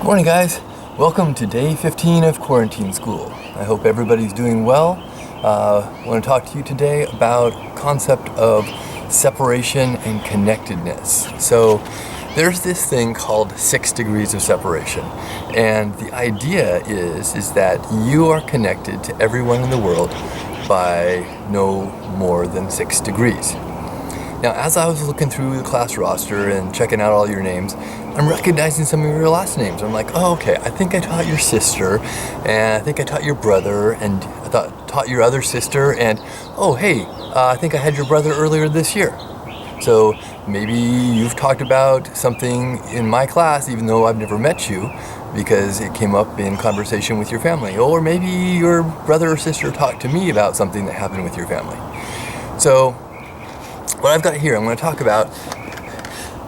Good morning, guys. Welcome to day 15 of quarantine school. I hope everybody's doing well. I want to talk to you today about concept of separation and connectedness. So there's this thing called 6 degrees of separation, and the idea is that you are connected to everyone in the world by no more than 6 degrees. Now, as I was looking through the class roster and checking out all your names, I'm recognizing some of your last names. I'm like, oh, okay, I think I taught your sister, and I think I taught your brother, and I taught your other sister, and oh, hey, I think I had your brother earlier this year. So maybe you've talked about something in my class, even though I've never met you, because it came up in conversation with your family. Or maybe your brother or sister talked to me about something that happened with your family. So what I've got here, I'm going to talk about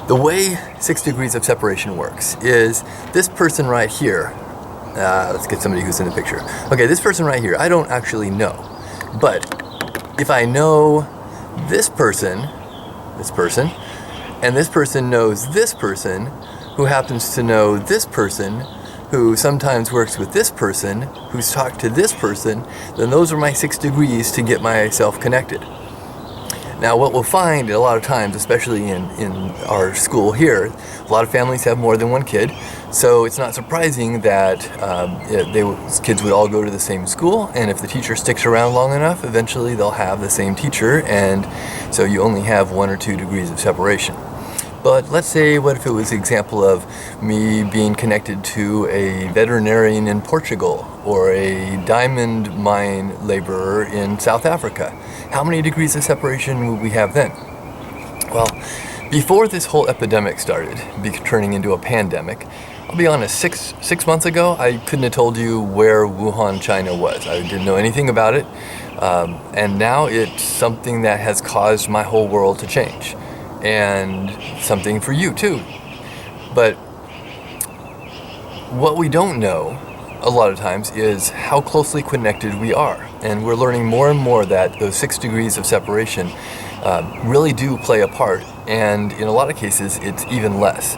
the way 6 degrees of separation works is this person right here. Let's get somebody who's in the picture. Okay, this person right here, I don't actually know. But if I know this person, and this person knows this person, who happens to know this person, who sometimes works with this person, who's talked to this person, then those are my 6 degrees to get myself connected. Now, what we'll find a lot of times, especially in our school here, a lot of families have more than one kid, so it's not surprising that kids would all go to the same school, and if the teacher sticks around long enough, eventually they'll have the same teacher, and so you only have 1 or 2 degrees of separation. But let's say, what if it was an example of me being connected to a veterinarian in Portugal or a diamond mine laborer in South Africa? How many degrees of separation would we have then? Well, before this whole epidemic started turning into a pandemic, I'll be honest, six months ago, I couldn't have told you where Wuhan, China was. I didn't know anything about it. And now it's something that has caused my whole world to change. And something for you too. But what we don't know a lot of times is how closely connected we are. And we're learning more and more that those 6 degrees of separation really do play a part. And in a lot of cases, it's even less.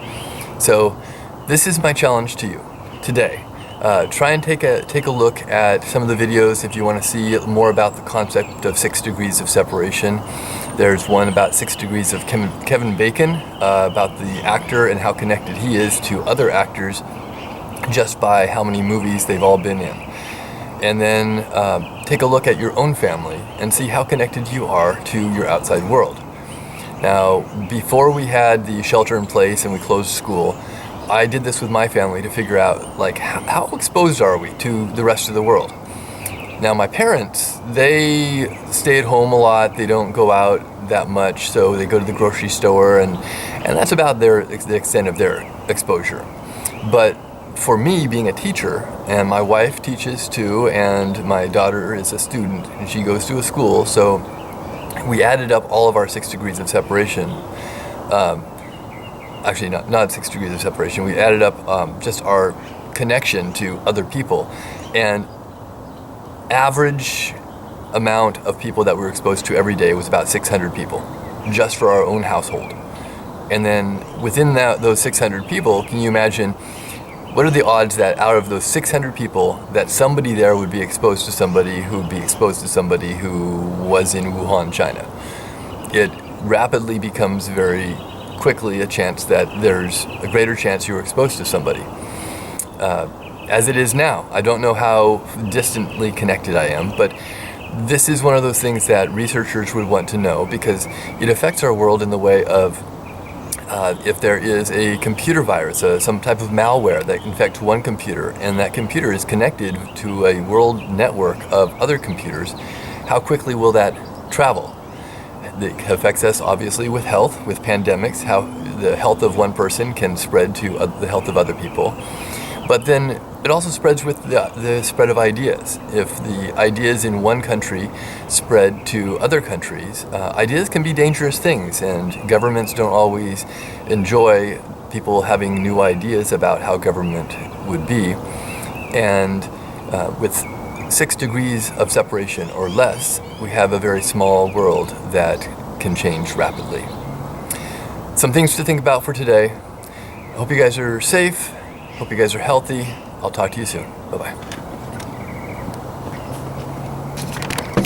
So this is my challenge to you today. Try and take a look at some of the videos if you want to see more about the concept of 6 degrees of separation. There's one about 6 degrees of Kevin Bacon, about the actor and how connected he is to other actors just by how many movies they've all been in. And then take a look at your own family and see how connected you are to your outside world. Now, before we had the shelter in place and we closed school, I did this with my family to figure out, like, how exposed are we to the rest of the world? Now, my parents, they stay at home a lot. They don't go out that much, so they go to the grocery store, and that's about the extent of their exposure. But for me, being a teacher, and my wife teaches too, and my daughter is a student, and she goes to a school, so we added up all of our 6 degrees of separation. Actually, not 6 degrees of separation. We added up just our connection to other people, and average amount of people that we're exposed to every day was about 600 people, just for our own household. And then within those 600 people, can you imagine what are the odds that out of those 600 people that somebody there would be exposed to somebody who would be exposed to somebody who was in Wuhan, China? It rapidly becomes very quickly a chance that there's a greater chance you're exposed to somebody. As it is now, I don't know how distantly connected I am, but this is one of those things that researchers would want to know because it affects our world in the way of if there is a computer virus, some type of malware that infects one computer, and that computer is connected to a world network of other computers, how quickly will that travel? It affects us obviously with health, with pandemics, how the health of one person can spread to the health of other people. But then it also spreads with the spread of ideas. If the ideas in one country spread to other countries, ideas can be dangerous things, and governments don't always enjoy people having new ideas about how government would be. And with 6 degrees of separation or less, we have a very small world that can change rapidly. Some things to think about for today. I hope you guys are safe, Hope you guys are healthy. I'll talk to you soon. Bye-bye.